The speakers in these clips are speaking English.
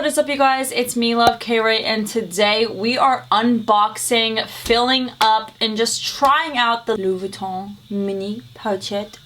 what is up, you guys? It's me, Love K-Ray, and today we are unboxing, filling up, and just trying out the Louis Vuitton Mini Pochette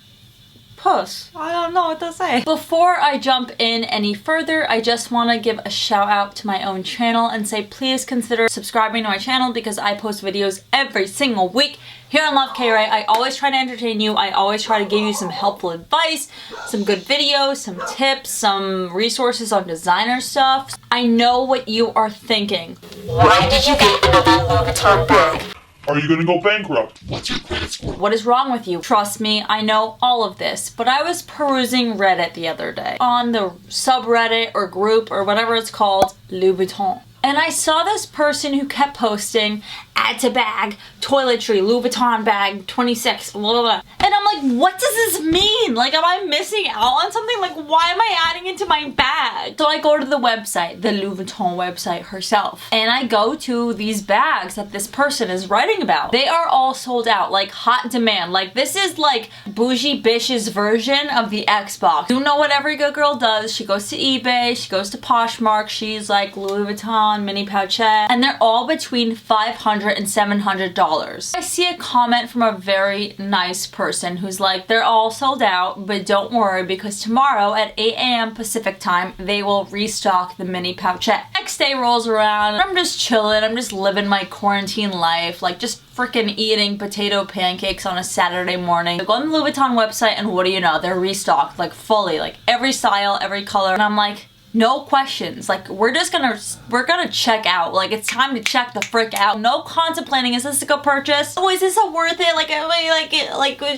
purse. I don't know what to say. Before I jump in any further, I just want to give a shout out to my own channel and say please consider subscribing to my channel because I post videos every single week here on Love K-Ray. I always try to entertain you. I always try to give you some helpful advice, some good videos, some tips, some resources on designer stuff. I know what you are thinking. Why did you get another Louis Vuitton bag? Are you gonna go bankrupt? What's your credit score? What is wrong with you? Trust me, I know all of this, but I was perusing Reddit the other day on the subreddit or group or whatever it's called, Louis Vuitton. And I saw this person who kept posting, add to bag, toiletry, Louis Vuitton bag, 26, blah, blah, blah. And I'm like, what does this mean? Like, am I missing out on something? Like, why am I adding it to my bag? So I go to the website, the Louis Vuitton website herself, and I go to these bags that this person is writing about. They are all sold out, like hot demand. Like, this is like bougie bitch's version of the Xbox. You know what every good girl does. She goes to eBay, she goes to Poshmark, she's like Louis Vuitton Mini Pochette, and they're all between $500 and $700. I see a comment from a very nice person who's like, they're all sold out, but don't worry because tomorrow at 8 a.m. Pacific time, they will restock the Mini Pochette. Next day rolls around, I'm just chilling, I'm just living my quarantine life, like just freaking eating potato pancakes on a Saturday morning. I go on the Louis Vuitton website and what do you know, they're restocked, like fully, like every style, every color, and I'm like, no questions. Like, we're gonna check out. Like, it's time to check the frick out. No contemplating, is this a good purchase? Oh, is this a worth it? Like,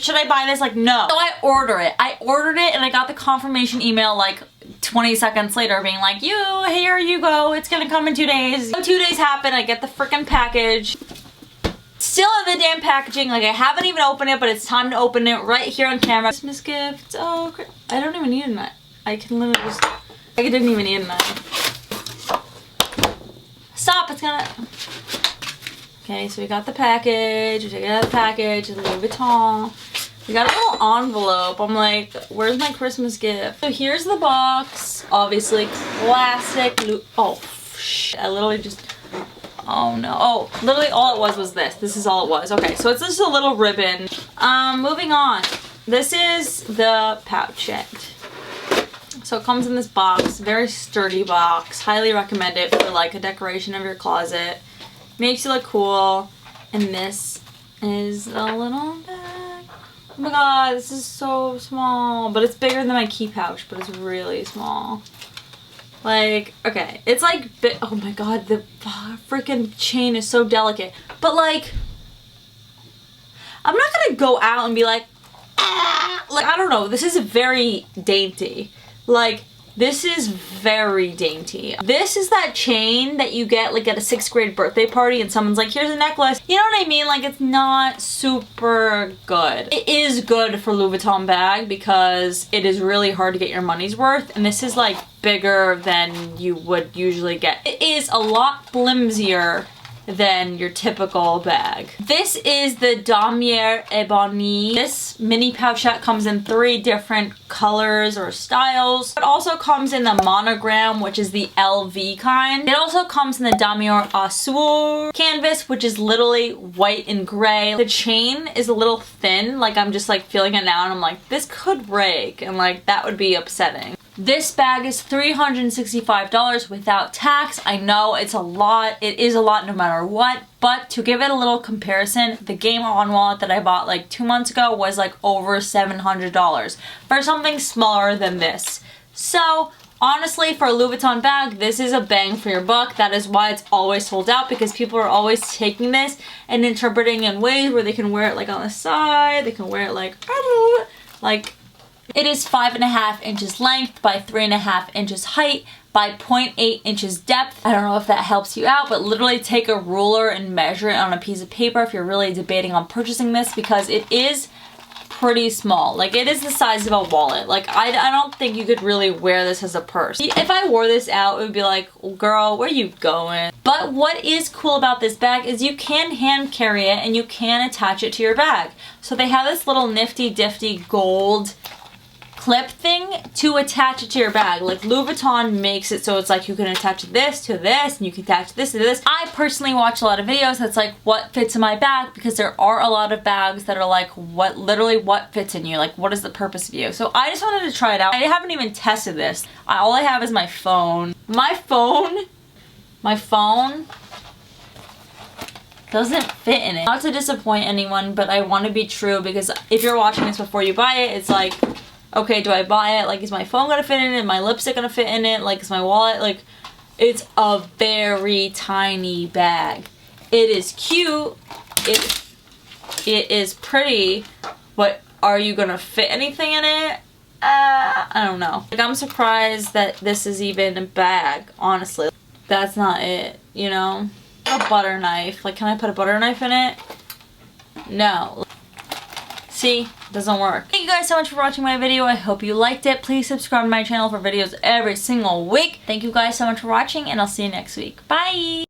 should I buy this? Like, no. So I order it. I ordered it and I got the confirmation email like 20 seconds later being like, here you go. It's gonna come in 2 days. So 2 days happen, I get the frickin' package. Still in the damn packaging, like I haven't even opened it, but it's time to open it right here on camera. Christmas gift. Oh, I don't even need a knife. I can literally just, I didn't even need a knife. Stop, it's gonna... Okay, so we got the package, we take it out of the package, it's Louis Vuitton. We got a little envelope. I'm like, where's my Christmas gift? So here's the box. Obviously, classic oh, shit. I literally just... Oh no. Oh, literally all it was this. This is all it was. Okay, so it's just a little ribbon. Moving on. This is the Pochette. So it comes in this box, very sturdy box. Highly recommend it for like a decoration of your closet. Makes you look cool. And this is a little bag. Oh my god, this is so small. But it's bigger than my key pouch, but it's really small. Like, okay, it's like, oh my god, the freaking chain is so delicate. But like, I'm not gonna go out and be like, ah! Like, I don't know, this is very dainty. Like, this is very dainty. This is that chain that you get like at a 6th grade birthday party and someone's like, here's a necklace. You know what I mean? Like, it's not super good. It is good for Louis Vuitton bag because it is really hard to get your money's worth, and this is like bigger than you would usually get. It is a lot flimsier than your typical bag. This is the Damier Ebene. This mini pochette comes in 3 different colors or styles. It also comes in the Mongogram, which is the LV kind. It also comes in the Damier Azure canvas, which is literally white and gray. The chain is a little thin, like I'm just like feeling it now and I'm like, this could break, and like that would be upsetting. This bag is $365 without tax. I know it's a lot. It is a lot no matter what. But to give it a little comparison, the Game On wallet that I bought like 2 months ago was like over $700 for something smaller than this. So honestly, for a Louis Vuitton bag, this is a bang for your buck. That is why it's always sold out, because people are always taking this and interpreting in ways where they can wear it like on the side. They can wear it like it is 5.5 inches length by 3.5 inches height by 0.8 inches depth. I don't know if that helps you out, but literally take a ruler and measure it on a piece of paper if you're really debating on purchasing this, because it is pretty small. Like, it is the size of a wallet. Like, I don't think you could really wear this as a purse. If I wore this out, it would be like, girl, where are you going? But what is cool about this bag is you can hand carry it and you can attach it to your bag. So they have this little nifty-difty gold clip thing to attach it to your bag. Like Louis Vuitton makes it so it's like you can attach this to this and you can attach this to this. I personally watch a lot of videos that's like what fits in my bag, because there are a lot of bags that are like literally what fits in you, like what is the purpose of you. So I just wanted to try it out. I haven't even tested this. All I have is my phone. My phone doesn't fit in it. Not to disappoint anyone, but I want to be true, because if you're watching this before you buy it, it's like, okay, do I buy it? Like, is my phone gonna fit in it? My lipstick gonna fit in it? Like, is my wallet? Like, it's a very tiny bag. It is cute. It is pretty, but are you gonna fit anything in it? I don't know. Like, I'm surprised that this is even a bag, honestly. That's not it, you know? A butter knife. Like, can I put a butter knife in it? No. See? Doesn't work. Thank you guys so much for watching my video. I hope you liked it. Please subscribe to my channel for videos every single week. Thank you guys so much for watching, and I'll see you next week. Bye!